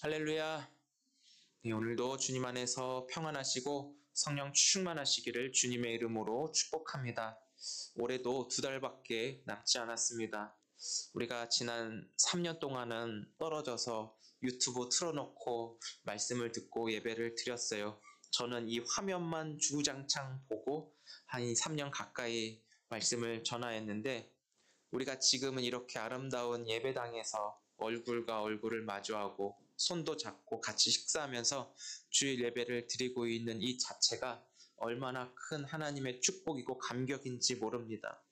할렐루야. 네, 오늘도 주님 안에서 평안하시고 성령 충만하시기를 주님의 이름으로 축복합니다. 올해도 2달밖에 남지 않았습니다. 우리가 지난 3년 동안은 떨어져서 유튜브 틀어놓고 말씀을 듣고 예배를 드렸어요. 저는 이 화면만 주구장창 보고 한 3년 가까이 말씀을 전하였는데, 우리가 지금은 이렇게 아름다운 예배당에서 얼굴과 얼굴을 마주하고 손도 잡고 같이 식사하면서 주일 예배를 드리고 있는 이 자체가 얼마나 큰 하나님의 축복이고 감격인지 모릅니다.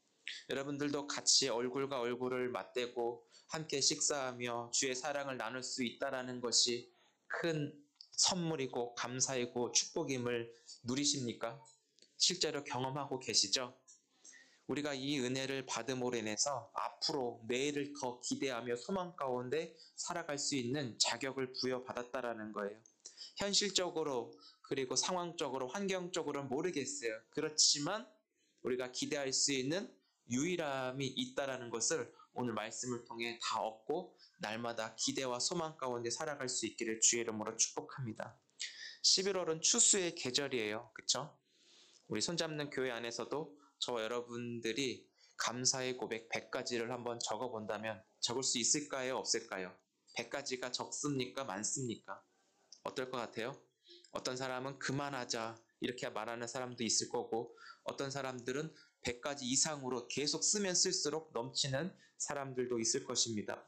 여러분들도 같이 얼굴과 얼굴을 맞대고 함께 식사하며 주의 사랑을 나눌 수 있다는 것이 큰 선물이고 감사이고 축복임을 누리십니까? 실제로 경험하고 계시죠? 우리가 이 은혜를 받음으로 인해서 앞으로 내일을 더 기대하며 소망 가운데 살아갈 수 있는 자격을 부여받았다라는 거예요. 현실적으로 그리고 상황적으로 환경적으로는 모르겠어요. 그렇지만 우리가 기대할 수 있는 유일함이 있다라는 것을 오늘 말씀을 통해 다 얻고 날마다 기대와 소망 가운데 살아갈 수 있기를 주의 이름으로 축복합니다. 11월은 추수의 계절이에요. 그렇죠? 우리 손잡는 교회 안에서도 저와 여러분들이 감사의 고백 100가지를 한번 적어본다면 적을 수 있을까요? 없을까요? 100가지가 적습니까? 많습니까? 어떨 것 같아요? 어떤 사람은 그만하자 이렇게 말하는 사람도 있을 거고, 어떤 사람들은 100가지 이상으로 계속 쓰면 쓸수록 넘치는 사람들도 있을 것입니다.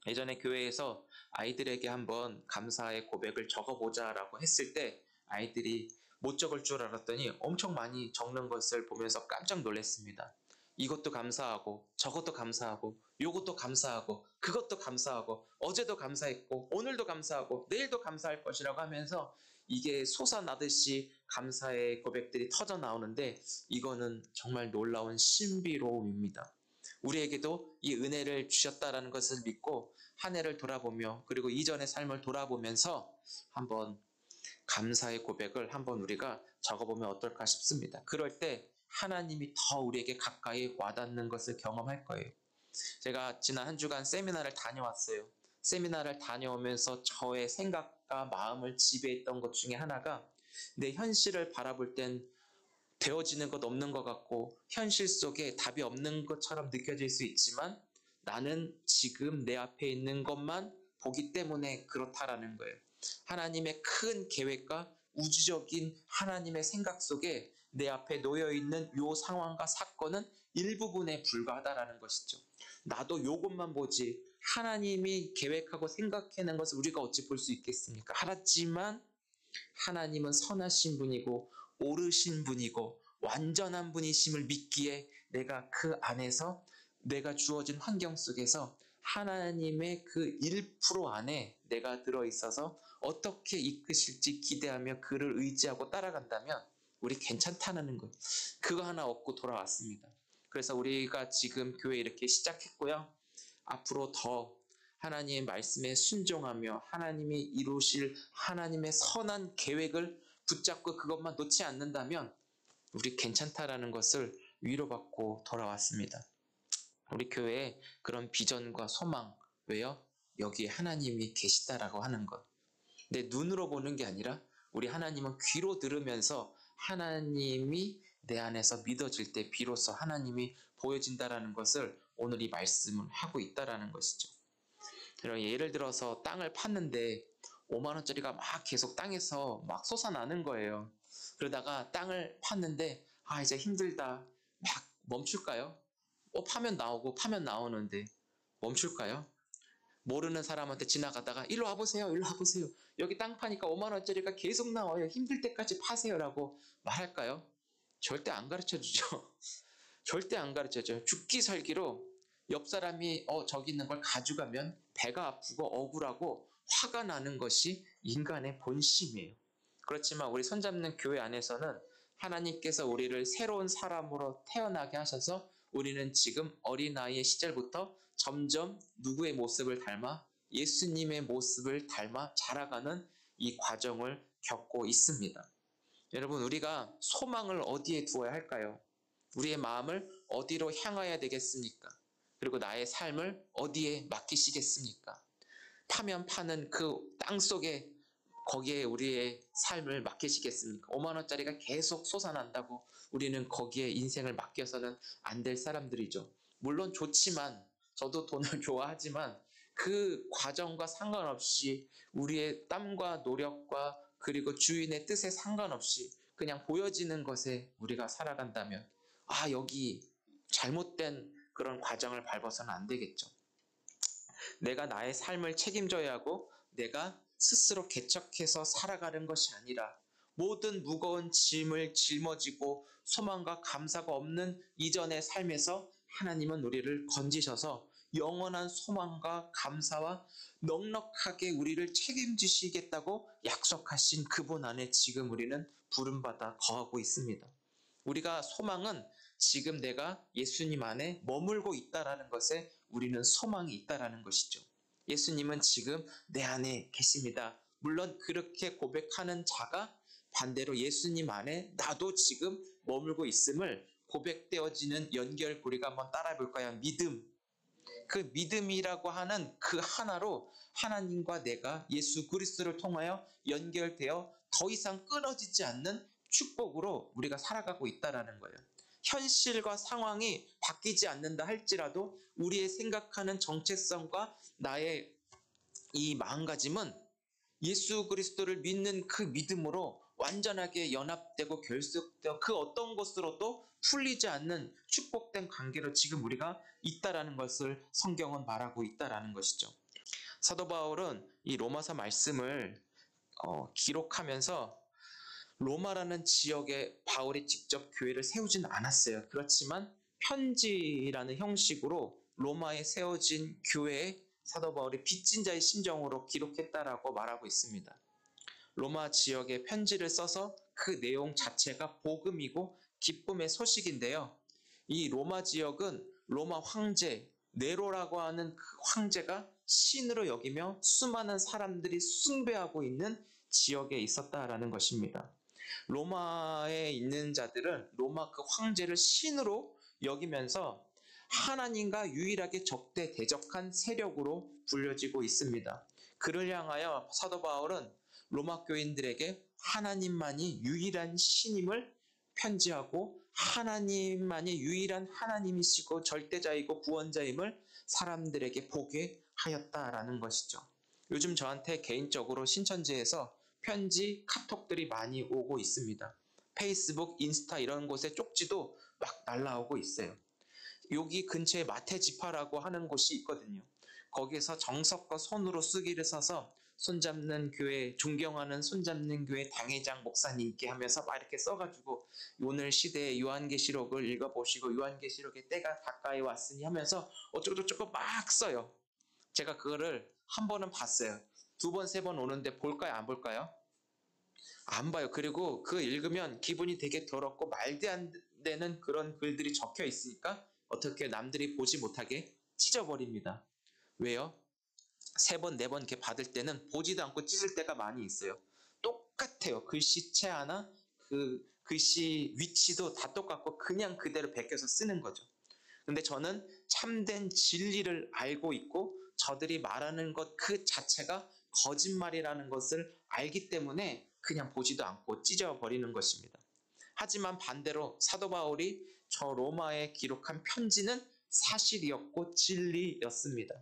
예전에 교회에서 아이들에게 한번 감사의 고백을 적어보자라고 했을 때 아이들이 못 적을 줄 알았더니 엄청 많이 적는 것을 보면서 깜짝 놀랐습니다. 이것도 감사하고 저것도 감사하고 요것도 감사하고 그것도 감사하고 어제도 감사했고 오늘도 감사하고 내일도 감사할 것이라고 하면서 이게 솟아나듯이 감사의 고백들이 터져 나오는데, 이거는 정말 놀라운 신비로움입니다. 우리에게도 이 은혜를 주셨다라는 것을 믿고 한 해를 돌아보며 그리고 이전의 삶을 돌아보면서 한번 감사의 고백을 한번 우리가 적어보면 어떨까 싶습니다. 그럴 때 하나님이 더 우리에게 가까이 와닿는 것을 경험할 거예요. 제가 지난 한 주간 세미나를 다녀왔어요. 세미나를 다녀오면서 저의 생각과 마음을 지배했던 것 중에 하나가, 내 현실을 바라볼 땐 되어지는 것 없는 것 같고 현실 속에 답이 없는 것처럼 느껴질 수 있지만 나는 지금 내 앞에 있는 것만 보기 때문에 그렇다라는 거예요. 하나님의 큰 계획과 우주적인 하나님의 생각 속에 내 앞에 놓여있는 요 상황과 사건은 일부분에 불과하다라는 것이죠. 나도 요것만 보지 하나님이 계획하고 생각해낸 것을 우리가 어찌 볼 수 있겠습니까? 알았지만 하나님은 선하신 분이고 옳으신 분이고 완전한 분이심을 믿기에 내가 그 안에서 내가 주어진 환경 속에서 하나님의 그 1% 안에 내가 들어있어서 어떻게 이끄실지 기대하며 그를 의지하고 따라간다면 우리 괜찮다는 것, 그거 하나 얻고 돌아왔습니다. 그래서 우리가 지금 교회 이렇게 시작했고요. 앞으로 더 하나님의 말씀에 순종하며 하나님이 이루실 하나님의 선한 계획을 붙잡고 그것만 놓지 않는다면 우리 괜찮다라는 것을 위로받고 돌아왔습니다. 우리 교회에 그런 비전과 소망, 왜요? 여기에 하나님이 계시다라고 하는 것. 내 눈으로 보는 게 아니라 우리 하나님은 귀로 들으면서 하나님이 내 안에서 믿어질 때 비로소 하나님이 보여진다라는 것을 오늘 이 말씀을 하고 있다라는 것이죠. 예를 들어서 땅을 팠는데 5만 원짜리가 막 계속 땅에서 막 솟아나는 거예요. 그러다가 땅을 팠는데 이제 힘들다. 막 멈출까요? 파면 나오고 파면 나오는데 멈출까요? 모르는 사람한테 지나가다가 일로 와보세요. 일로 와보세요. 여기 땅 파니까 5만 원짜리가 계속 나와요. 힘들 때까지 파세요라고 말할까요? 절대 안 가르쳐주죠. 절대 안 가르쳐줘요. 죽기 살기로 옆 사람이 저기 있는 걸 가져가면 배가 아프고 억울하고 화가 나는 것이 인간의 본심이에요. 그렇지만 우리 손잡는 교회 안에서는 하나님께서 우리를 새로운 사람으로 태어나게 하셔서 우리는 지금 어린아이의 시절부터 점점 누구의 모습을 닮아? 예수님의 모습을 닮아 자라가는 이 과정을 겪고 있습니다. 여러분, 우리가 소망을 어디에 두어야 할까요? 우리의 마음을 어디로 향해야 되겠습니까? 그리고 나의 삶을 어디에 맡기시겠습니까? 파면 파는 그 땅 속에 거기에 우리의 삶을 맡기시겠습니까? 5만 원짜리가 계속 솟아난다고 우리는 거기에 인생을 맡겨서는 안 될 사람들이죠. 물론 좋지만 저도 돈을 좋아하지만 그 과정과 상관없이 우리의 땀과 노력과 그리고 주인의 뜻에 상관없이 그냥 보여지는 것에 우리가 살아간다면 여기 잘못된 그런 과정을 밟아서는 안 되겠죠. 내가 나의 삶을 책임져야 하고 내가 스스로 개척해서 살아가는 것이 아니라 모든 무거운 짐을 짊어지고 소망과 감사가 없는 이전의 삶에서 하나님은 우리를 건지셔서 영원한 소망과 감사와 넉넉하게 우리를 책임지시겠다고 약속하신 그분 안에 지금 우리는 부름받아 거하고 있습니다. 우리가 소망은 지금 내가 예수님 안에 머물고 있다라는 것에 우리는 소망이 있다라는 것이죠. 예수님은 지금 내 안에 계십니다. 물론 그렇게 고백하는 자가 반대로 예수님 안에 나도 지금 머물고 있음을 고백되어지는 연결고리가 한번 따라해 볼까요? 믿음. 그 믿음이라고 하는 그 하나로 하나님과 내가 예수 그리스도를 통하여 연결되어 더 이상 끊어지지 않는 축복으로 우리가 살아가고 있다라는 거예요. 현실과 상황이 바뀌지 않는다 할지라도 우리의 생각하는 정체성과 나의 이 마음가짐은 예수 그리스도를 믿는 그 믿음으로 완전하게 연합되고 결속되어 그 어떤 것으로도 풀리지 않는 축복된 관계로 지금 우리가 있다라는 것을 성경은 말하고 있다라는 것이죠. 사도 바울은 이 로마서 말씀을 기록하면서 로마라는 지역에 바울이 직접 교회를 세우지는 않았어요. 그렇지만 편지라는 형식으로 로마에 세워진 교회에 사도 바울이 빚진 자의 심정으로 기록했다라고 말하고 있습니다. 로마 지역에 편지를 써서 그 내용 자체가 복음이고 기쁨의 소식인데요. 이 로마 지역은 로마 황제 네로라고 하는 그 황제가 신으로 여기며 수많은 사람들이 숭배하고 있는 지역에 있었다라는 것입니다. 로마에 있는 자들은 로마 그 황제를 신으로 여기면서 하나님과 유일하게 적대 대적한 세력으로 불려지고 있습니다. 그를 향하여 사도 바울은 로마 교인들에게 하나님만이 유일한 신임을 편지하고 하나님만이 유일한 하나님이시고 절대자이고 구원자임을 사람들에게 보게 하였다라는 것이죠. 요즘 저한테 개인적으로 신천지에서 편지, 카톡들이 많이 오고 있습니다. 페이스북, 인스타 이런 곳에 쪽지도 막 날라오고 있어요. 여기 근처에 마테지파라고 하는 곳이 있거든요. 거기에서 정석과 손으로 쓰기를 써서 손잡는 교회, 존경하는 손잡는 교회 당회장 목사님께 하면서 막 이렇게 써가지고 오늘 시대의 요한계시록을 읽어보시고 요한계시록의 때가 가까이 왔으니 하면서 어쩌고저쩌고 막 써요. 제가 그거를 한 번은 봤어요. 두 번, 세 번 오는데 볼까요? 안 볼까요? 안 봐요. 그리고 그거 읽으면 기분이 되게 더럽고 말도 안 되는 그런 글들이 적혀 있으니까 어떻게 남들이 보지 못하게 찢어버립니다. 왜요? 세 번, 네 번 이렇게 받을 때는 보지도 않고 찢을 때가 많이 있어요. 똑같아요. 글씨체 하나, 그 글씨 위치도 다 똑같고 그냥 그대로 베껴서 쓰는 거죠. 근데 저는 참된 진리를 알고 있고 저들이 말하는 것 그 자체가 거짓말이라는 것을 알기 때문에 그냥 보지도 않고 찢어버리는 것입니다. 하지만 반대로 사도 바울이 저 로마에 기록한 편지는 사실이었고 진리였습니다.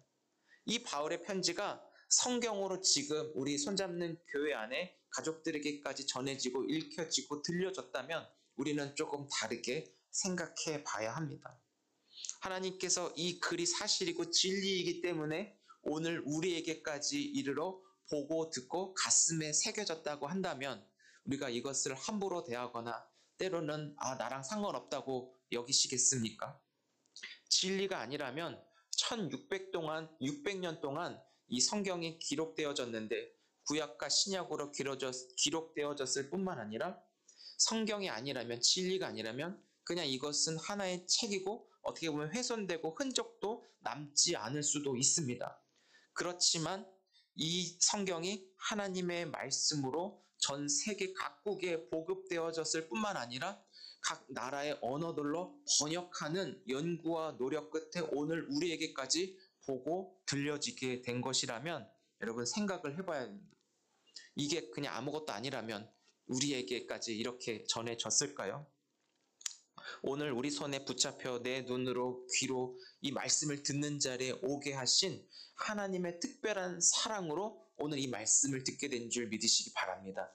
이 바울의 편지가 성경으로 지금 우리 손잡는 교회 안에 가족들에게까지 전해지고 읽혀지고 들려졌다면 우리는 조금 다르게 생각해 봐야 합니다. 하나님께서 이 글이 사실이고 진리이기 때문에 오늘 우리에게까지 이르러 보고 듣고 가슴에 새겨졌다고 한다면 우리가 이것을 함부로 대하거나 때로는 나랑 상관없다고 여기시겠습니까? 진리가 아니라면 1600년 동안 이 성경이 기록되어졌는데 구약과 신약으로 기록되어졌을 뿐만 아니라 성경이 아니라면 진리가 아니라면 그냥 이것은 하나의 책이고 어떻게 보면 훼손되고 흔적도 남지 않을 수도 있습니다. 그렇지만 이 성경이 하나님의 말씀으로 전 세계 각국에 보급되어졌을 뿐만 아니라 각 나라의 언어들로 번역하는 연구와 노력 끝에 오늘 우리에게까지 보고 들려지게 된 것이라면 여러분 생각을 해봐야 합니다. 이게 그냥 아무것도 아니라면 우리에게까지 이렇게 전해졌을까요? 오늘 우리 손에 붙잡혀 내 눈으로 귀로 이 말씀을 듣는 자리에 오게 하신 하나님의 특별한 사랑으로 오늘 이 말씀을 듣게 된 줄 믿으시기 바랍니다.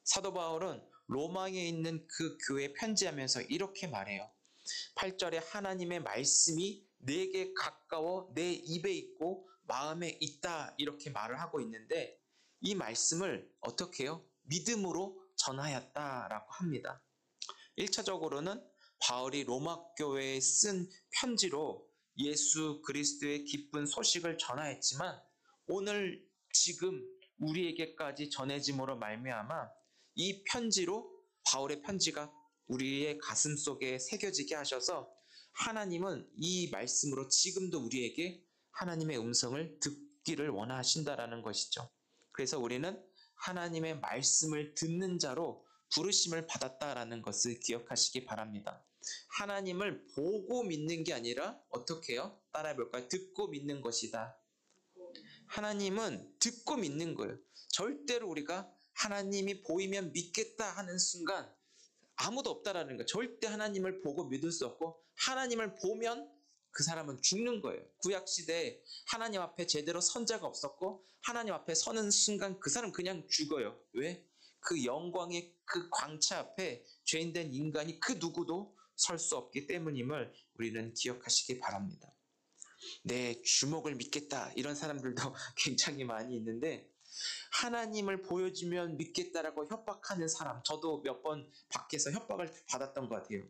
사도 바울은 로마에 있는 그 교회에 편지하면서 이렇게 말해요. 8절에 하나님의 말씀이 내게 가까워 내 입에 있고 마음에 있다 이렇게 말을 하고 있는데 이 말씀을 어떻게 해요? 믿음으로 전하였다라고 합니다. 1차적으로는 바울이 로마 교회에 쓴 편지로 예수 그리스도의 기쁜 소식을 전하였지만 오늘 지금 우리에게까지 전해짐으로 말미암아 이 편지로 바울의 편지가 우리의 가슴 속에 새겨지게 하셔서 하나님은 이 말씀으로 지금도 우리에게 하나님의 음성을 듣기를 원하신다라는 것이죠. 그래서 우리는 하나님의 말씀을 듣는 자로 부르심을 받았다라는 것을 기억하시기 바랍니다. 하나님을 보고 믿는 게 아니라 어떻게 해요? 따라해 볼까요? 듣고 믿는 것이다. 하나님은 듣고 믿는 거예요. 절대로 우리가 하나님이 보이면 믿겠다 하는 순간 아무도 없다라는 거예요. 절대 하나님을 보고 믿을 수 없고 하나님을 보면 그 사람은 죽는 거예요. 구약시대에 하나님 앞에 제대로 선 자가 없었고 하나님 앞에 서는 순간 그 사람 그냥 죽어요. 왜? 그 영광의 그 광채 앞에 죄인된 인간이 그 누구도 설 수 없기 때문임을 우리는 기억하시기 바랍니다. 내 주먹을 믿겠다 이런 사람들도 굉장히 많이 있는데 하나님을 보여주면 믿겠다라고 협박하는 사람 저도 몇 번 밖에서 협박을 받았던 것 같아요.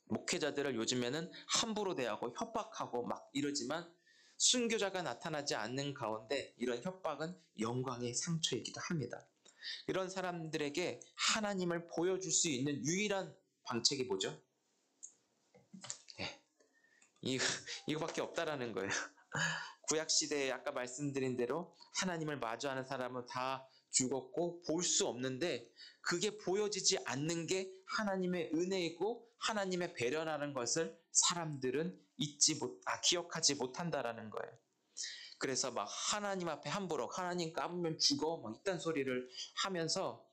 목회자들을 요즘에는 함부로 대하고 협박하고 막 이러지만 순교자가 나타나지 않는 가운데 이런 협박은 영광의 상처이기도 합니다. 이런 사람들에게 하나님을 보여줄 수 있는 유일한 방책이 뭐죠? 이거밖에 없다라는 거예요. 구약시대에 아까 말씀드린 대로 하나님을 마주하는 사람은 다 죽었고 볼 수 없는데 그게 보여지지 않는 게 하나님의 은혜이고 하나님의 배려라는 것을 사람들은 기억하지 못한다라는 거예요. 그래서 막 하나님 앞에 함부로 하나님 까불면 죽어 막 이딴 소리를 하면서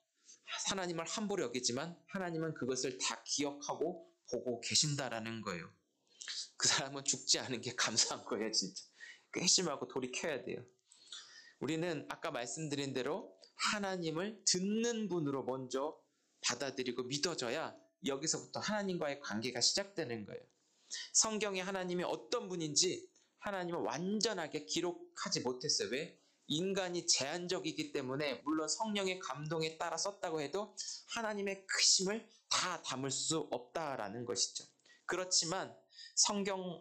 하나님을 함부로 여기지만 하나님은 그것을 다 기억하고 보고 계신다라는 거예요. 그 사람은 죽지 않은 게 감사한 거예요, 진짜. 회심하고 돌이켜야 돼요. 우리는 아까 말씀드린 대로 하나님을 듣는 분으로 먼저 받아들이고 믿어져야 여기서부터 하나님과의 관계가 시작되는 거예요. 성경에 하나님이 어떤 분인지 하나님은 완전하게 기록하지 못했어요. 왜? 인간이 제한적이기 때문에 물론 성령의 감동에 따라 썼다고 해도 하나님의 크심을 다 담을 수 없다라는 것이죠. 그렇지만 성경으로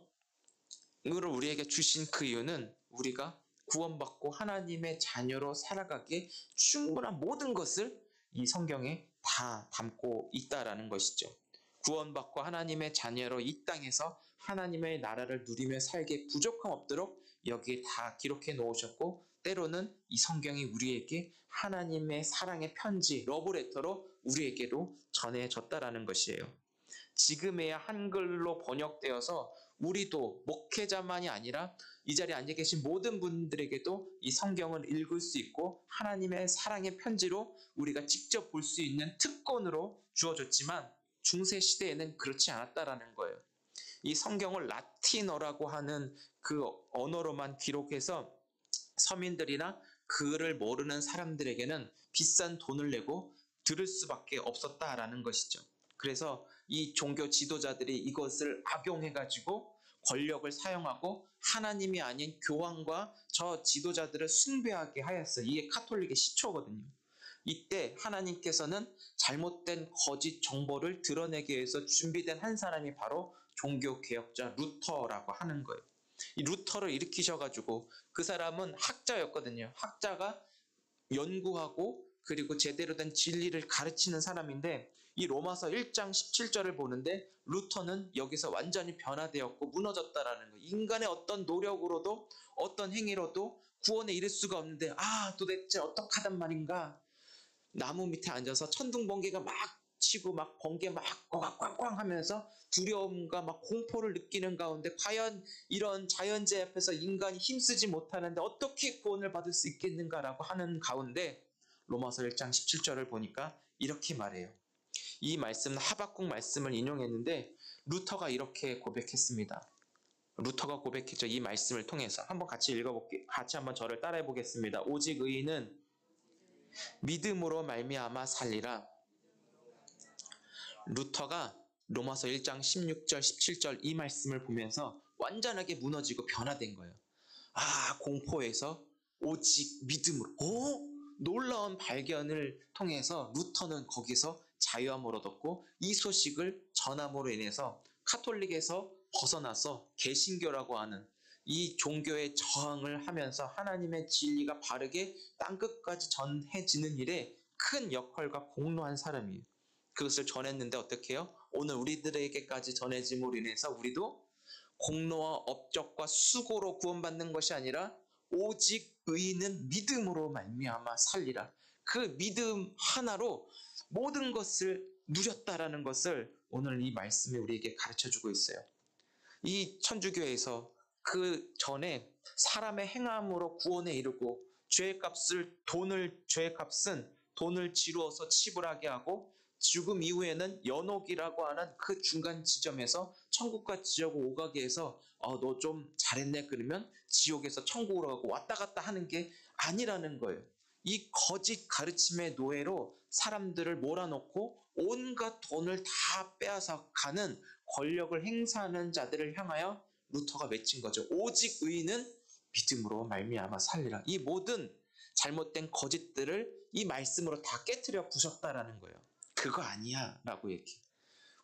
우리에게 주신 그 이유는 우리가 구원받고 하나님의 자녀로 살아가기에 충분한 모든 것을 이 성경에 다 담고 있다라는 것이죠. 구원받고 하나님의 자녀로 이 땅에서 하나님의 나라를 누리며 살기에 부족함 없도록 여기에 다 기록해 놓으셨고 때로는 이 성경이 우리에게 하나님의 사랑의 편지, 러브레터로 우리에게로 전해졌다라는 것이에요. 지금에야 한글로 번역되어서 우리도 목회자만이 아니라 이 자리에 앉아 계신 모든 분들에게도 이 성경을 읽을 수 있고 하나님의 사랑의 편지로 우리가 직접 볼 수 있는 특권으로 주어졌지만 중세 시대에는 그렇지 않았다라는 거예요. 이 성경을 라틴어라고 하는 그 언어로만 기록해서 서민들이나 글을 모르는 사람들에게는 비싼 돈을 내고 들을 수밖에 없었다라는 것이죠. 그래서 이 종교 지도자들이 이것을 악용해가지고 권력을 사용하고 하나님이 아닌 교황과 저 지도자들을 숭배하게 하였어요. 이게 카톨릭의 시초거든요. 이때 하나님께서는 잘못된 거짓 정보를 드러내기 위해서 준비된 한 사람이 바로 종교개혁자 루터라고 하는 거예요. 이 루터를 일으키셔가지고 그 사람은 학자였거든요. 학자가 연구하고 그리고 제대로 된 진리를 가르치는 사람인데 이 로마서 1장 17절을 보는데 루터는 여기서 완전히 변화되었고 무너졌다라는 거예요. 인간의 어떤 노력으로도 어떤 행위로도 구원에 이를 수가 없는데 도대체 어떡하단 말인가. 나무 밑에 앉아서 천둥번개가 막 치고 막 번개 막 꽝꽝꽝 하면서 두려움과 막 공포를 느끼는 가운데 과연 이런 자연재해 앞에서 인간이 힘쓰지 못하는데 어떻게 구원을 받을 수 있겠는가라고 하는 가운데 로마서 1장 17절을 보니까 이렇게 말해요. 이 말씀은 하박국 말씀을 인용했는데 루터가 이렇게 고백했습니다. 루터가 고백했죠. 이 말씀을 통해서 한번 같이 읽어볼게요. 같이 한번 저를 따라해 보겠습니다. 오직 의인은 믿음으로 말미암아 살리라. 루터가 로마서 1장 16절 17절 이 말씀을 보면서 완전하게 무너지고 변화된 거예요. 아, 공포에서 오직 믿음으로 놀라운 발견을 통해서 루터는 거기서 자유함을 얻었고 이 소식을 전함으로 인해서 카톨릭에서 벗어나서 개신교라고 하는 이 종교에 저항을 하면서 하나님의 진리가 바르게 땅끝까지 전해지는 일에 큰 역할과 공로한 사람이에요. 그것을 전했는데 어떻게 해요? 오늘 우리들에게까지 전해짐으로 인해서 우리도 공로와 업적과 수고로 구원받는 것이 아니라 오직 의인은 믿음으로 말미암아 살리라. 그 믿음 하나로 모든 것을 누렸다라는 것을 오늘 이 말씀이 우리에게 가르쳐주고 있어요. 이 천주교에서 그 전에 사람의 행함으로 구원에 이르고 죄의 값은 돈을 지루어서 치불하게 하고 죽음 이후에는 연옥이라고 하는 그 중간 지점에서 천국과 지옥을 오가게 해서 너 좀 잘했네 그러면 지옥에서 천국으로 가고 왔다 갔다 하는 게 아니라는 거예요. 이 거짓 가르침의 노예로 사람들을 몰아넣고 온갖 돈을 다 빼앗아 가는 권력을 행사하는 자들을 향하여 루터가 외친 거죠. 오직 의인은 믿음으로 말미암아 살리라. 이 모든 잘못된 거짓들을 이 말씀으로 다 깨트려 부셨다라는 거예요. 그거 아니야 라고 얘기해.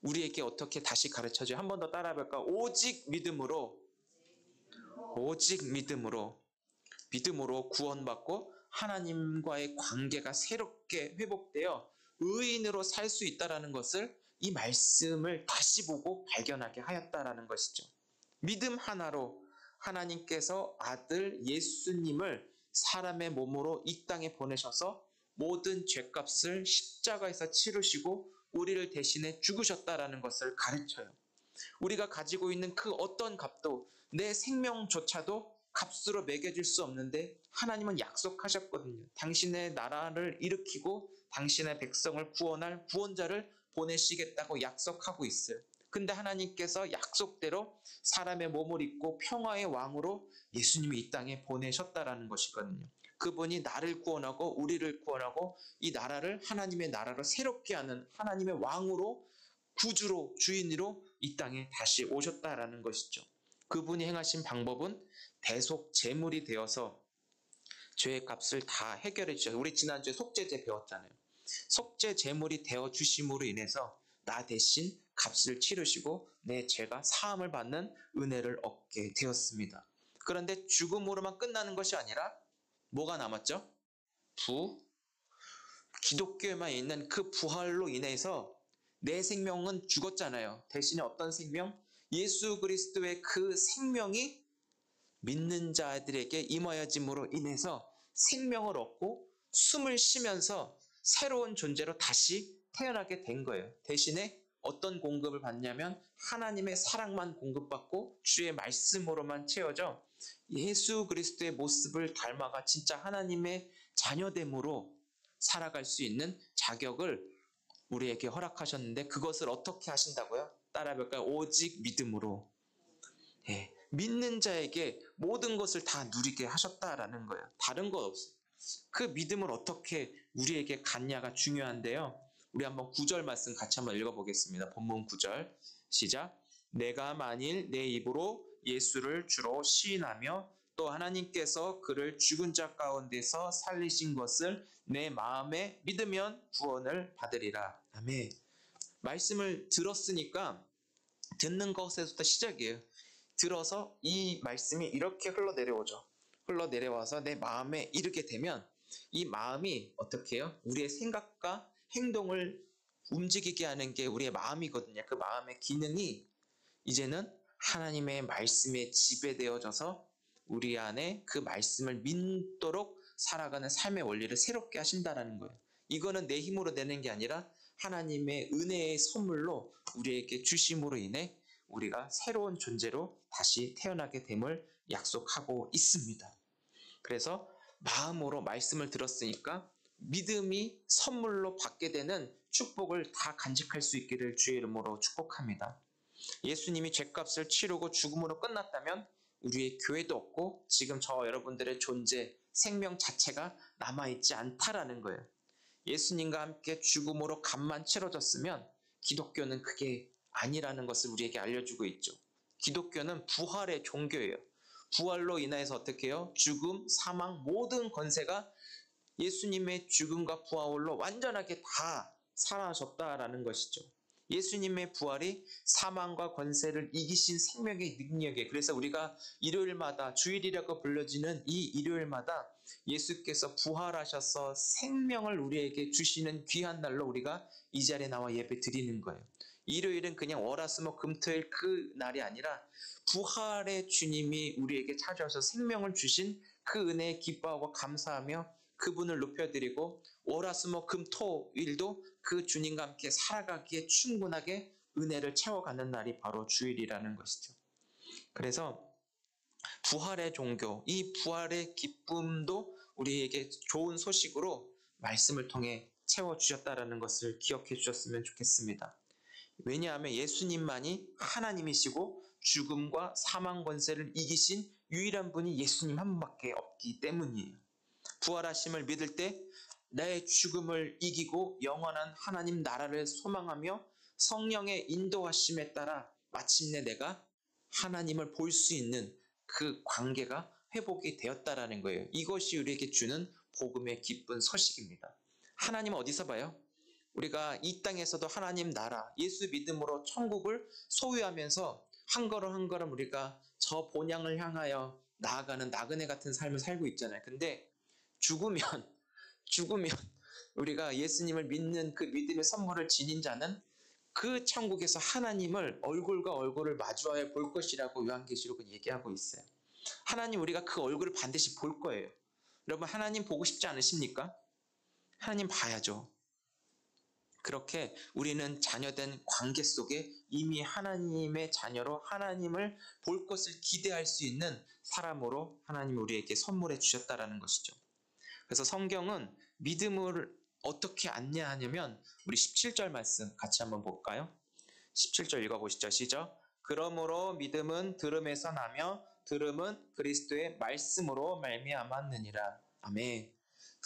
우리에게 어떻게 다시 가르쳐줘요? 한 번 더 따라해볼까? 오직 믿음으로 구원받고 하나님과의 관계가 새롭게 회복되어 의인으로 살 수 있다는 것을 이 말씀을 다시 보고 발견하게 하였다라는 것이죠. 믿음 하나로 하나님께서 아들 예수님을 사람의 몸으로 이 땅에 보내셔서 모든 죄값을 십자가에서 치르시고 우리를 대신해 죽으셨다라는 것을 가르쳐요. 우리가 가지고 있는 그 어떤 값도 내 생명조차도 값으로 매겨질 수 없는데 하나님은 약속하셨거든요. 당신의 나라를 일으키고 당신의 백성을 구원할 구원자를 보내시겠다고 약속하고 있어요. 근데 하나님께서 약속대로 사람의 몸을 입고 평화의 왕으로 예수님이 이 땅에 보내셨다라는 것이거든요. 그분이 나를 구원하고 우리를 구원하고 이 나라를 하나님의 나라로 새롭게 하는 하나님의 왕으로 구주로 주인으로 이 땅에 다시 오셨다라는 것이죠. 그분이 행하신 방법은 대속 제물이 되어서 죄의 값을 다 해결해 주셔서 우리 지난주에 속죄제 배웠잖아요. 속죄 제물이 되어 주심으로 인해서 나 대신 값을 치르시고 내 죄가 사함을 받는 은혜를 얻게 되었습니다. 그런데 죽음으로만 끝나는 것이 아니라 뭐가 남았죠? 기독교에만 있는 그 부활로 인해서 내 생명은 죽었잖아요. 대신에 어떤 생명? 예수 그리스도의 그 생명이 믿는 자들에게 임하여짐으로 인해서 생명을 얻고 숨을 쉬면서 새로운 존재로 다시 태어나게 된 거예요. 대신에 어떤 공급을 받냐면 하나님의 사랑만 공급받고 주의 말씀으로만 채워져 예수 그리스도의 모습을 닮아가 진짜 하나님의 자녀됨으로 살아갈 수 있는 자격을 우리에게 허락하셨는데 그것을 어떻게 하신다고요? 따라해볼까요? 오직 믿음으로. 믿는 자에게 모든 것을 다 누리게 하셨다라는 거예요. 다른 것 없어요. 그 믿음을 어떻게 우리에게 갖냐가 중요한데요. 우리 한번 9절 말씀 같이 한번 읽어보겠습니다. 본문 9절 시작. 내가 만일 내 입으로 예수를 주로 시인하며 또 하나님께서 그를 죽은 자 가운데서 살리신 것을 내 마음에 믿으면 구원을 받으리라. 아멘. 말씀을 들었으니까 듣는 것에서부터 시작이에요. 들어서 이 말씀이 이렇게 흘러내려오죠. 흘러내려와서 내 마음에 이르게 되면 이 마음이 어떻게 해요? 우리의 생각과 행동을 움직이게 하는 게 우리의 마음이거든요. 그 마음의 기능이 이제는 하나님의 말씀에 지배되어져서 우리 안에 그 말씀을 믿도록 살아가는 삶의 원리를 새롭게 하신다는 거예요. 이거는 내 힘으로 내는 게 아니라 하나님의 은혜의 선물로 우리에게 주심으로 인해 우리가 새로운 존재로 다시 태어나게 됨을 약속하고 있습니다. 그래서 마음으로 말씀을 들었으니까 믿음이 선물로 받게 되는 축복을 다 간직할 수 있기를 주의 이름으로 축복합니다. 예수님이 죗값을 치르고 죽음으로 끝났다면 우리의 교회도 없고 지금 저 여러분들의 존재, 생명 자체가 남아있지 않다라는 거예요. 예수님과 함께 죽음으로 값만 치러졌으면 기독교는 그게 아니라는 것을 우리에게 알려주고 있죠. 기독교는 부활의 종교예요. 부활로 인해서 어떻게 해요? 죽음, 사망, 모든 권세가 예수님의 죽음과 부활로 완전하게 다 사라졌다라는 것이죠. 예수님의 부활이 사망과 권세를 이기신 생명의 능력이에요. 그래서 우리가 일요일마다 주일이라고 불려지는 이 일요일마다 예수께서 부활하셔서 생명을 우리에게 주시는 귀한 날로 우리가 이 자리에 나와 예배 드리는 거예요. 일요일은 그냥 월화수목 금토일 그 날이 아니라 부활의 주님이 우리에게 찾아와서 생명을 주신 그 은혜에 기뻐하고 감사하며 그분을 높여드리고 월화수목 금토일도 그 주님과 함께 살아가기에 충분하게 은혜를 채워가는 날이 바로 주일이라는 것이죠. 그래서 부활의 종교, 이 부활의 기쁨도 우리에게 좋은 소식으로 말씀을 통해 채워주셨다는 것을 기억해 주셨으면 좋겠습니다. 왜냐하면 예수님만이 하나님이시고 죽음과 사망 권세를 이기신 유일한 분이 예수님 한 분밖에 없기 때문이에요. 부활하심을 믿을 때 내 죽음을 이기고 영원한 하나님 나라를 소망하며 성령의 인도하심에 따라 마침내 내가 하나님을 볼 수 있는 그 관계가 회복이 되었다라는 거예요. 이것이 우리에게 주는 복음의 기쁜 소식입니다. 하나님 어디서 봐요? 우리가 이 땅에서도 하나님 나라, 예수 믿음으로 천국을 소유하면서 한 걸음 한 걸음 우리가 저 본향을 향하여 나아가는 나그네 같은 삶을 살고 있잖아요. 근데 죽으면 우리가 예수님을 믿는 그 믿음의 선물을 지닌 자는 그 천국에서 하나님을 얼굴과 얼굴을 마주하여 볼 것이라고 요한계시록은 얘기하고 있어요. 하나님 우리가 그 얼굴을 반드시 볼 거예요. 여러분 하나님 보고 싶지 않으십니까? 하나님 봐야죠. 그렇게 우리는 자녀된 관계 속에 이미 하나님의 자녀로 하나님을 볼 것을 기대할 수 있는 사람으로 하나님이 우리에게 선물해 주셨다라는 것이죠. 그래서 성경은 믿음을 어떻게 안내하냐면 우리 17절 말씀 같이 한번 볼까요? 17절 읽어보시죠. 시작. 그러므로 믿음은 들음에서 나며 들음은 그리스도의 말씀으로 말미암았느니라. 아멘.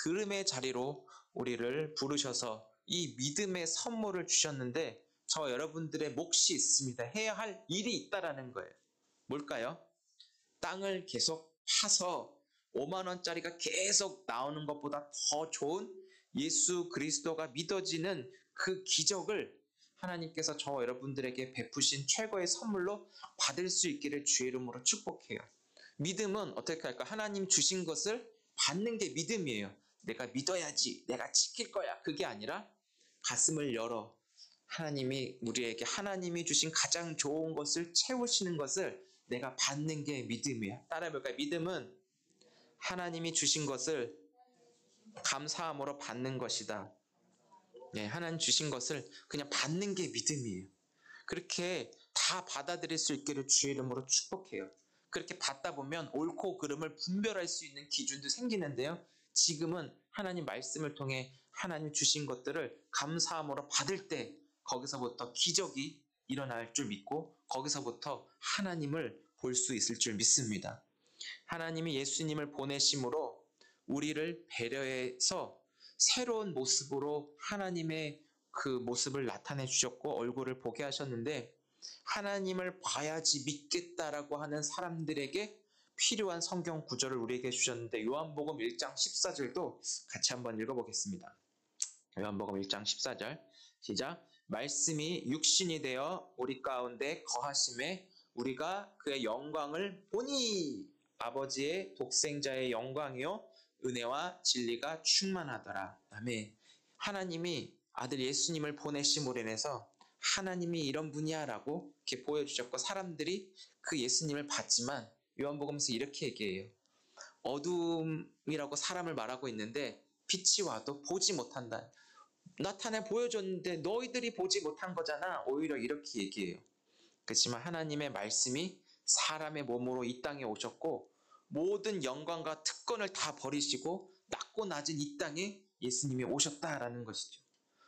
들음의 자리로 우리를 부르셔서 이 믿음의 선물을 주셨는데 저 여러분들의 몫이 있습니다. 해야 할 일이 있다라는 거예요. 뭘까요? 땅을 계속 파서 5만 원짜리가 계속 나오는 것보다 더 좋은 예수 그리스도가 믿어지는 그 기적을 하나님께서 저 여러분들에게 베푸신 최고의 선물로 받을 수 있기를 주의 이름으로 축복해요. 믿음은 어떻게 할까? 하나님 주신 것을 받는 게 믿음이에요. 내가 믿어야지, 내가 지킬 거야. 그게 아니라 가슴을 열어 하나님이 우리에게 하나님이 주신 가장 좋은 것을 채우시는 것을 내가 받는 게 믿음이야. 따라해볼까요? 믿음은 하나님이 주신 것을 감사함으로 받는 것이다. 네, 하나님 주신 것을 그냥 받는 게 믿음이에요. 그렇게 다 받아들일 수 있기를 주의 이름으로 축복해요. 그렇게 받다 보면 옳고 그름을 분별할 수 있는 기준도 생기는데요. 지금은 하나님 말씀을 통해 하나님 주신 것들을 감사함으로 받을 때 거기서부터 기적이 일어날 줄 믿고 거기서부터 하나님을 볼 수 있을 줄 믿습니다. 하나님이 예수님을 보내심으로 우리를 배려해서 새로운 모습으로 하나님의 그 모습을 나타내 주셨고 얼굴을 보게 하셨는데 하나님을 봐야지 믿겠다라고 하는 사람들에게 필요한 성경 구절을 우리에게 주셨는데 요한복음 1장 14절도 같이 한번 읽어보겠습니다. 요한복음 1장 14절 시작. 말씀이 육신이 되어 우리 가운데 거하심에 우리가 그의 영광을 보니 아버지의 독생자의 영광이요 은혜와 진리가 충만하더라. 아멘. 하나님이 아들 예수님을 보내심으로 인해서 하나님이 이런 분이야 라고 이렇게 보여주셨고 사람들이 그 예수님을 봤지만 요한복음에서 이렇게 얘기해요. 어둠이라고 사람을 말하고 있는데 빛이 와도 보지 못한다. 나타내 보여줬는데 너희들이 보지 못한 거잖아. 오히려 이렇게 얘기해요. 그렇지만 하나님의 말씀이 사람의 몸으로 이 땅에 오셨고 모든 영광과 특권을 다 버리시고 낮고 낮은 이 땅에 예수님이 오셨다라는 것이죠.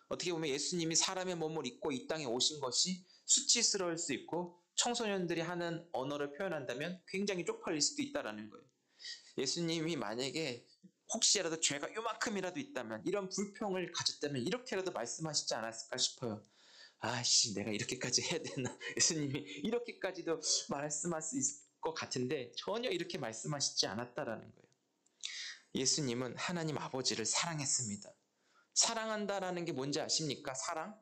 어떻게 보면 예수님이 사람의 몸을 입고 이 땅에 오신 것이 수치스러울 수 있고 청소년들이 하는 언어를 표현한다면 굉장히 쪽팔릴 수도 있다라는 거예요. 예수님이 만약에 혹시라도 죄가 요만큼이라도 있다면 이런 불평을 가졌다면 이렇게라도 말씀하시지 않았을까 싶어요. 아씨 내가 이렇게까지 해야 되나. 예수님이 이렇게까지도 말씀할 수 있을 것 같은데 전혀 이렇게 말씀하시지 않았다라는 거예요. 예수님은 하나님 아버지를 사랑했습니다. 사랑한다라는 게 뭔지 아십니까? 사랑?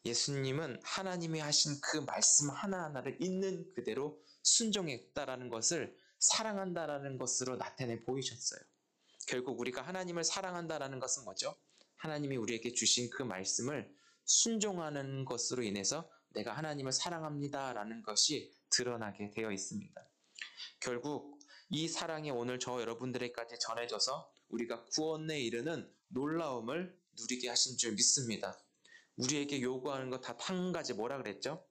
예수님은 하나님이 하신 그 말씀 하나하나를 있는 그대로 순종했다라는 것을 사랑한다라는 것으로 나타내 보이셨어요. 결국 우리가 하나님을 사랑한다라는 것은 뭐죠? 하나님이 우리에게 주신 그 말씀을 순종하는 것으로 인해서 내가 하나님을 사랑합니다라는 것이 드러나게 되어 있습니다. 결국 이 사랑이 오늘 저 여러분들에게까지 전해져서 우리가 구원에 이르는 놀라움을 누리게 하신 줄 믿습니다. 우리에게 요구하는 거 다 한 가지 뭐라 그랬죠?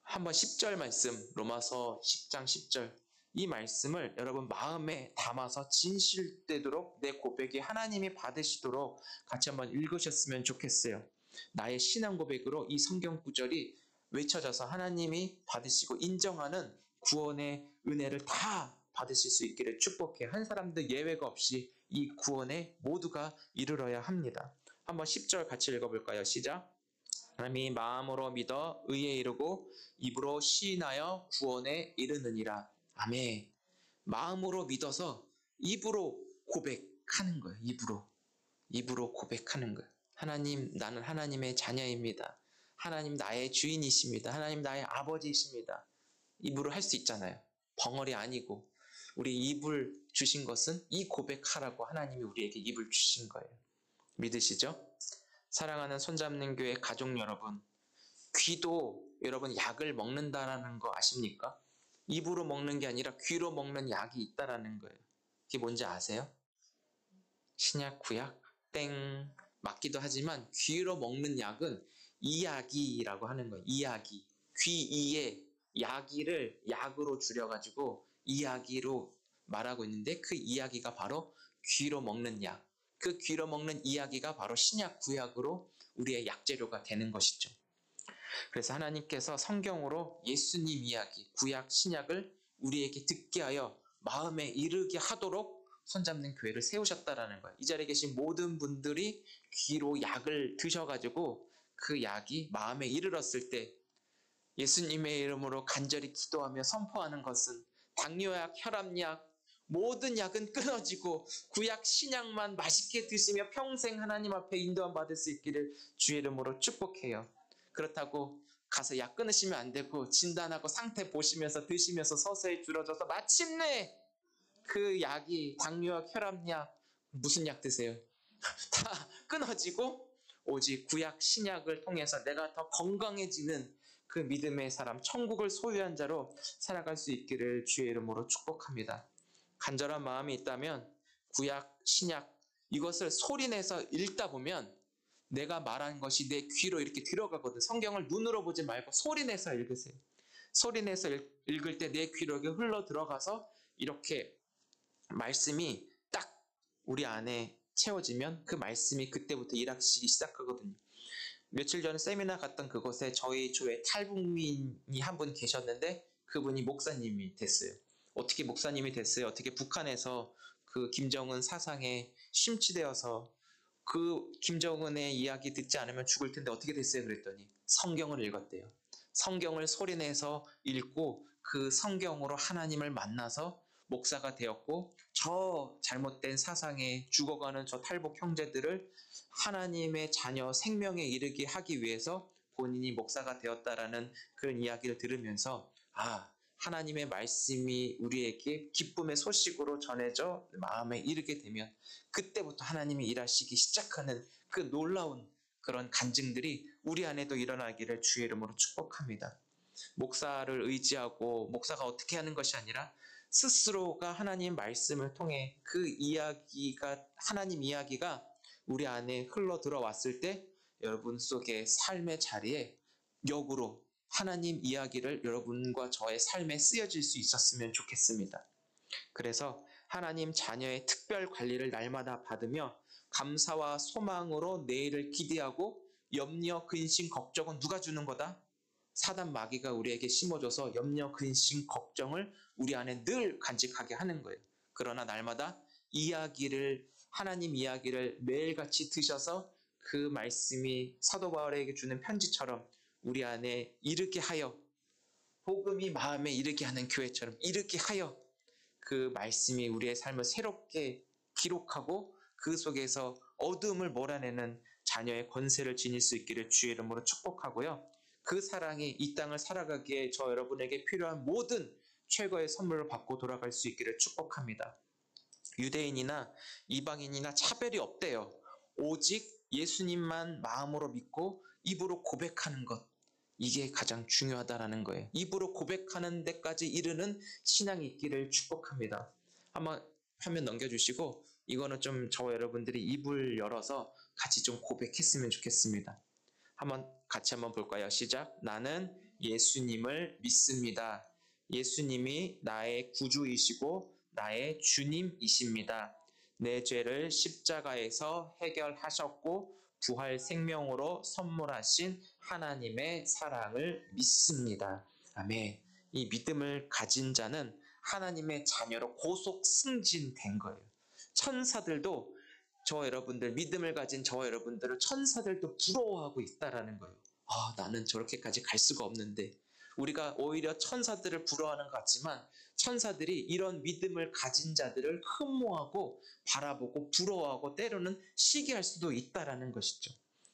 한번 10절 말씀, 로마서 10장 10절. 이 말씀을 여러분 마음에 담아서 진실되도록 내 고백이 하나님이 받으시도록 같이 한번 읽으셨으면 좋겠어요. 나의 신앙 고백으로 이 성경 구절이 외쳐져서 하나님이 받으시고 인정하는 구원의 은혜를 다 받으실 수 있기를 축복해. 한 사람도 예외가 없이 이 구원에 모두가 이르러야 합니다. 한번 10절 같이 읽어볼까요? 시작. 하나님이 마음으로 믿어 의에 이르고 입으로 시인하여 구원에 이르느니라. 아멘. 마음으로 믿어서 입으로 고백하는 거예요. 입으로 고백하는 거예요. 하나님, 나는 하나님의 자녀입니다. 하나님 나의 주인이십니다. 하나님 나의 아버지이십니다. 입으로 할 수 있잖아요. 벙어리 아니고 우리 입을 주신 것은 이 고백하라고 하나님이 우리에게 입을 주신 거예요. 믿으시죠? 사랑하는 손잡는 교회 가족 여러분, 귀도 여러분 약을 먹는다라는 거 아십니까? 입으로 먹는 게 아니라 귀로 먹는 약이 있다라는 거예요. 그게 뭔지 아세요? 신약, 구약? 땡. 맞기도 하지만 귀로 먹는 약은 이야기라고 하는 거예요. 이야기. 귀이에 야기를 약으로 줄여가지고 이야기로 말하고 있는데 그 이야기가 바로 귀로 먹는 약. 그 귀로 먹는 이야기가 바로 신약, 구약으로 우리의 약재료가 되는 것이죠. 그래서 하나님께서 성경으로 예수님 이야기, 구약, 신약을 우리에게 듣게 하여 마음에 이르게 하도록 손잡는 교회를 세우셨다라는 거예요. 이 자리에 계신 모든 분들이 귀로 약을 드셔가지고 그 약이 마음에 이르렀을 때 예수님의 이름으로 간절히 기도하며 선포하는 것은 당뇨약, 혈압약, 모든 약은 끊어지고 구약, 신약만 맛있게 드시며 평생 하나님 앞에 인도함 받을 수 있기를 주의 이름으로 축복해요. 그렇다고 가서 약 끊으시면 안 되고 진단하고 상태 보시면서 드시면서 서서히 줄어져서 마침내 그 약이 당뇨약, 혈압약, 무슨 약 드세요? 다 끊어지고 오직 구약, 신약을 통해서 내가 더 건강해지는 그 믿음의 사람, 천국을 소유한 자로 살아갈 수 있기를 주의 이름으로 축복합니다. 간절한 마음이 있다면 구약, 신약 이것을 소리내서 읽다 보면 내가 말한 것이 내 귀로 이렇게 들어가거든. 성경을 눈으로 보지 말고 소리내서 읽으세요. 소리내서 읽을 때 내 귀로 흘러 들어가서 이렇게 말씀이 딱 우리 안에 채워지면 그 말씀이 그때부터 일하시기 시작하거든요. 며칠 전에 세미나 갔던 그곳에 저희 교회 탈북민이 한 분 계셨는데 그분이 목사님이 됐어요. 어떻게 목사님이 됐어요? 어떻게 북한에서 그 김정은 사상에 심취되어서 그 김정은의 이야기 듣지 않으면 죽을 텐데 어떻게 됐어요? 그랬더니 성경을 읽었대요. 성경을 소리내서 읽고 그 성경으로 하나님을 만나서 목사가 되었고 저 잘못된 사상에 죽어가는 저 탈북 형제들을 하나님의 자녀 생명에 이르게 하기 위해서 본인이 목사가 되었다라는 그런 이야기를 들으면서 하나님의 말씀이 우리에게 기쁨의 소식으로 전해져 마음에 이르게 되면 그때부터 하나님이 일하시기 시작하는 그 놀라운 그런 간증들이 우리 안에도 일어나기를 주의 이름으로 축복합니다. 목사를 의지하고 목사가 어떻게 하는 것이 아니라 스스로가 하나님 말씀을 통해 그 이야기가 하나님 이야기가 우리 안에 흘러 들어왔을 때 여러분 속의 삶의 자리에 역으로 하나님 이야기를 여러분과 저의 삶에 쓰여질 수 있었으면 좋겠습니다. 그래서 하나님 자녀의 특별 관리를 날마다 받으며 감사와 소망으로 내일을 기대하고 염려, 근심, 걱정은 누가 주는 거다? 사단 마귀가 우리에게 심어줘서 염려, 근심, 걱정을 우리 안에 늘 간직하게 하는 거예요. 그러나 날마다 하나님 이야기를 매일같이 드셔서 그 말씀이 사도 바울에게 주는 편지처럼 우리 안에 이르게 하여, 복음이 마음에 이르게 하는 교회처럼 이르게 하여 그 말씀이 우리의 삶을 새롭게 기록하고 그 속에서 어둠을 몰아내는 자녀의 권세를 지닐 수 있기를 주의 이름으로 축복하고요. 그 사랑이 이 땅을 살아가기에 저 여러분에게 필요한 모든 최고의 선물을 받고 돌아갈 수 있기를 축복합니다. 유대인이나 이방인이나 차별이 없대요. 오직 예수님만 마음으로 믿고 입으로 고백하는 것, 이게 가장 중요하다라는 거예요. 입으로 고백하는 데까지 이르는 신앙이 있기를 축복합니다. 한번 화면 넘겨주시고 이거는 좀 저와 여러분들이 입을 열어서 같이 좀 고백했으면 좋겠습니다. 같이 한번 볼까요? 시작. 나는 예수님을 믿습니다. 예수님이 나의 구주이시고 나의 주님이십니다. 내 죄를 십자가에서 해결하셨고 부활 생명으로 선물하신 하나님의 사랑을 믿습니다. 아멘. 이 믿음을 가진 자는 하나님의 자녀로 고속 승진된 거예요. 천사들도 믿음을 가진 저와 여러분들을 천사들도 부러워하고 있다라는 거예요. 나는 저렇게까지 갈 수가 없는데. 우리가 오히려 천사들을 부러워하는 것 같지만 천사들이 이런 믿음을 가진 자들을 흠모하고 바라보고 부러워하고 때로는 시기할 수도 있다라는 것이죠.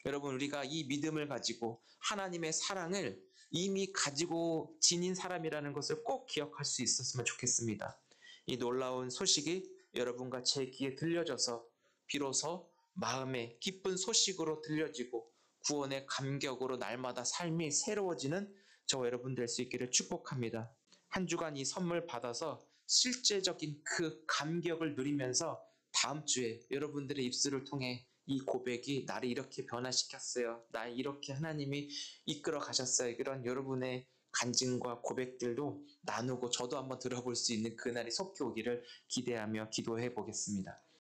여러분, 우리가 이 믿음을 가지고 하나님의 사랑을 이미 가지고 지닌 사람이라는 것을 꼭 기억할 수 있었으면 좋겠습니다. 이 놀라운 소식이 여러분과 제 귀에 들려져서 비로소 마음에 기쁜 소식으로 들려지고 구원의 감격으로 날마다 삶이 새로워지는 저와 여러분 될 수 있기를 축복합니다. 한 주간 이 선물 받아서 실제적인 그 감격을 누리면서 다음 주에 여러분들의 입술을 통해 이 고백이 나를 이렇게 변화시켰어요. 날 이렇게 하나님이 이끌어 가셨어요. 이런 여러분의 간증과 고백들도 나누고 저도 한번 들어볼 수 있는 그날이 속히 오기를 기대하며 기도해 보겠습니다.